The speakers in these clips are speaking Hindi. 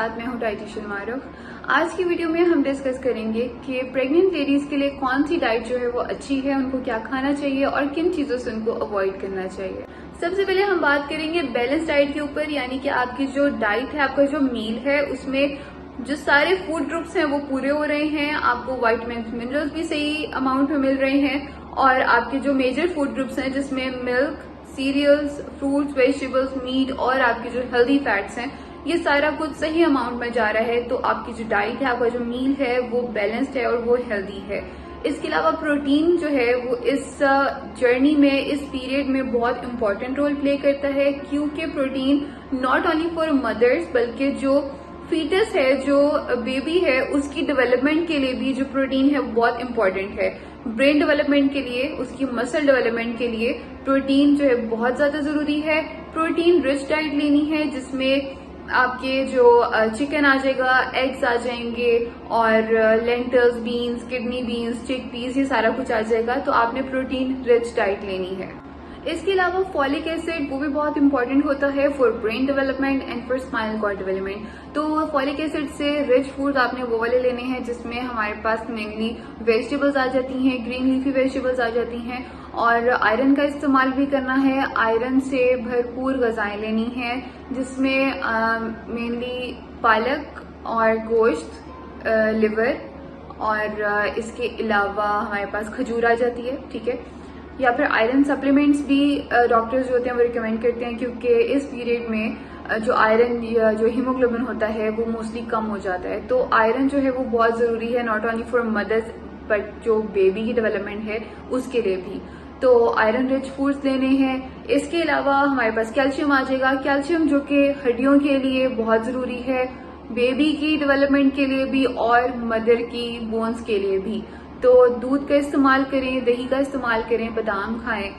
साथ मैं हूँ डाइटिशियन मारुफ। आज की वीडियो में हम डिस्कस करेंगे कि प्रेग्नेंट लेडीज के लिए कौन सी डाइट जो है वो अच्छी है, उनको क्या खाना चाहिए और किन चीजों से उनको अवॉइड करना चाहिए। सबसे पहले हम बात करेंगे बैलेंस डाइट के ऊपर, यानी कि आपकी जो डाइट है, आपका जो मील है, उसमें जो सारे फूड ग्रुप्स हैं वो पूरे हो रहे हैं, आपको वाइटामिन मिनरल्स भी सही अमाउंट में मिल रहे हैं और आपके जो मेजर फूड ग्रुप्स हैं जिसमें milk, cereals, fruits, vegetables, meat और आपके जो हेल्दी फैट्स हैं, ये सारा कुछ सही अमाउंट में जा रहा है, तो आपकी जो डाइट है, आपका जो मील है वो बैलेंस्ड है और वो हेल्दी है। इसके अलावा प्रोटीन जो है वो इस जर्नी में, इस पीरियड में बहुत इंपॉर्टेंट रोल प्ले करता है, क्योंकि protein not only for mothers बल्कि जो फीटस है, जो बेबी है, उसकी डेवलपमेंट के लिए भी जो प्रोटीन है बहुत इंपॉर्टेंट है। ब्रेन डेवलपमेंट के लिए, उसकी मसल डेवलपमेंट के लिए प्रोटीन जो है बहुत ज्यादा जरूरी है। प्रोटीन रिच डाइट लेनी है जिसमें आपके जो चिकन आ जाएगा, एग्स आ जाएंगे और lentils, beans, kidney beans, chickpeas, ये सारा कुछ आ जाएगा, तो आपने प्रोटीन रिच डाइट लेनी है। इसके अलावा फॉलिक एसिड वो भी बहुत इंपॉर्टेंट होता है for brain development and for spinal cord development. तो फॉलिक एसिड से रिच फूड आपने वो वाले लेने हैं जिसमें हमारे पास मेनली वेजिटेबल्स आ जाती हैं, ग्रीन लीफी वेजिटेबल्स आ जाती हैं, और आयरन का इस्तेमाल भी करना है। आयरन से भरपूर ग़िज़ाएं लेनी है जिसमें मेनली पालक और गोश्त, लिवर, और इसके अलावा हमारे पास खजूर आ जाती है, ठीक है। या फिर आयरन सप्लीमेंट्स भी डॉक्टर्स जो होते हैं वो रिकमेंड करते हैं, क्योंकि इस पीरियड में जो आयरन या जो हीमोग्लोबिन होता है वो मोस्टली कम हो जाता है, तो आयरन जो है वो बहुत जरूरी है, not only for mothers but जो बेबी की डेवलपमेंट है उसके लिए भी। तो आयरन रिच फूड्स लेने हैं। इसके अलावा हमारे पास कैल्शियम आ जाएगा, कैल्शियम जो कि हड्डियों के लिए बहुत जरूरी है, बेबी की डेवलपमेंट के लिए भी और मदर की बोन्स के लिए भी। तो दूध का इस्तेमाल करें, दही का इस्तेमाल करें, बादाम खाएं,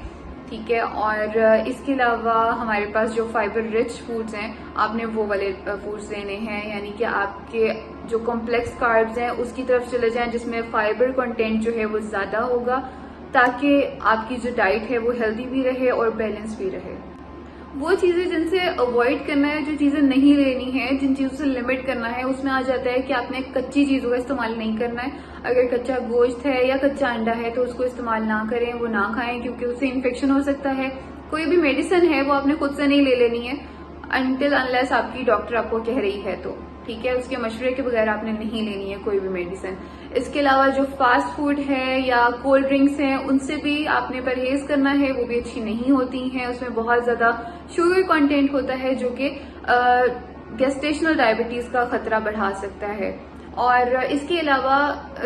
ठीक है। और इसके अलावा हमारे पास जो फाइबर रिच फूड्स हैं, आपने वो वाले फूड्स लेने हैं, यानी कि आपके जो कॉम्प्लेक्स कार्ब्स हैं उसकी तरफ चले जाएं जिसमें फाइबर कंटेंट जो है वो ज्यादा होगा, ताकि आपकी जो डाइट है वो हेल्दी भी रहे और बैलेंस भी रहे। वो चीजें जिनसे अवॉइड करना है, जो चीजें नहीं लेनी है, जिन चीजों से लिमिट करना है, उसमें आ जाता है कि आपने कच्ची चीजों का इस्तेमाल नहीं करना है। अगर कच्चा गोश्त है या कच्चा अंडा है तो उसको इस्तेमाल ना करें, वो ना खाएं, क्योंकि उससे इन्फेक्शन हो सकता है। कोई भी मेडिसिन है वो आपने खुद से नहीं ले लेनी है अनटिल अनलेस आपकी डॉक्टर आपको कह रही है तो, ठीक है। उसके मशवरे के बगैर आपने नहीं लेनी है कोई भी मेडिसिन। इसके अलावा जो फास्ट फूड है या कोल्ड ड्रिंक्स हैं उनसे भी आपने परहेज करना है, वो भी अच्छी नहीं होती हैं, उसमें बहुत ज्यादा शुगर कंटेंट होता है जो कि गेस्टेशनल डायबिटीज का खतरा बढ़ा सकता है। और इसके अलावा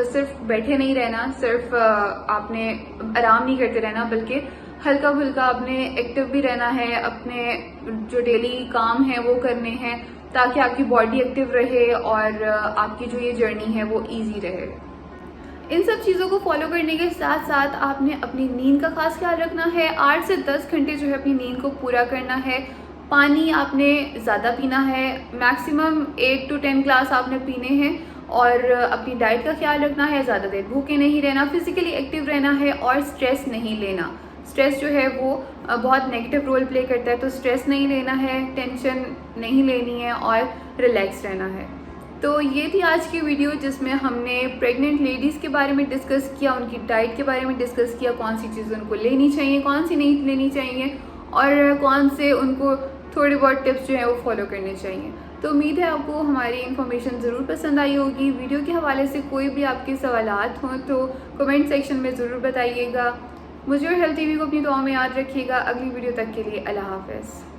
सिर्फ बैठे नहीं रहना, सिर्फ आपने आराम नहीं करते रहना, बल्कि हल्का फुल्का आपने एक्टिव भी रहना है, अपने जो डेली काम है वो करने हैं, ताकि आपकी बॉडी एक्टिव रहे और आपकी जो ये जर्नी है वो इजी रहे। इन सब चीज़ों को फॉलो करने के साथ साथ आपने अपनी नींद का खास ख्याल रखना है। 8 से 10 घंटे जो है अपनी नींद को पूरा करना है। पानी आपने ज़्यादा पीना है, मैक्सिमम 8 to 10 ग्लास आपने पीने हैं, और अपनी डाइट का ख्याल रखना है, ज़्यादा देर भूखे नहीं रहना, फिजिकली एक्टिव रहना है और स्ट्रेस नहीं लेना। स्ट्रेस जो है वो बहुत नेगेटिव रोल प्ले करता है, तो स्ट्रेस नहीं लेना है, टेंशन नहीं लेनी है और रिलैक्स रहना है। तो ये थी आज की वीडियो जिसमें हमने प्रेग्नेंट लेडीज़ के बारे में डिस्कस किया, उनकी डाइट के बारे में डिस्कस किया, कौन सी चीज़ें उनको लेनी चाहिए, कौन सी नहीं लेनी चाहिए, और कौन से उनको थोड़ी बहुत टिप्स जो है वो फॉलो करने चाहिए। तो उम्मीद है आपको हमारी इन्फॉर्मेशन ज़रूर पसंद आई होगी। वीडियो के हवाले से कोई भी आपके सवालात हों तो कमेंट सेक्शन में ज़रूर बताइएगा। मुझे और हेल्थ टीवी को अपनी दुआ में याद रखिएगा। अगली वीडियो तक के लिए अल्लाह हाफ़िज़।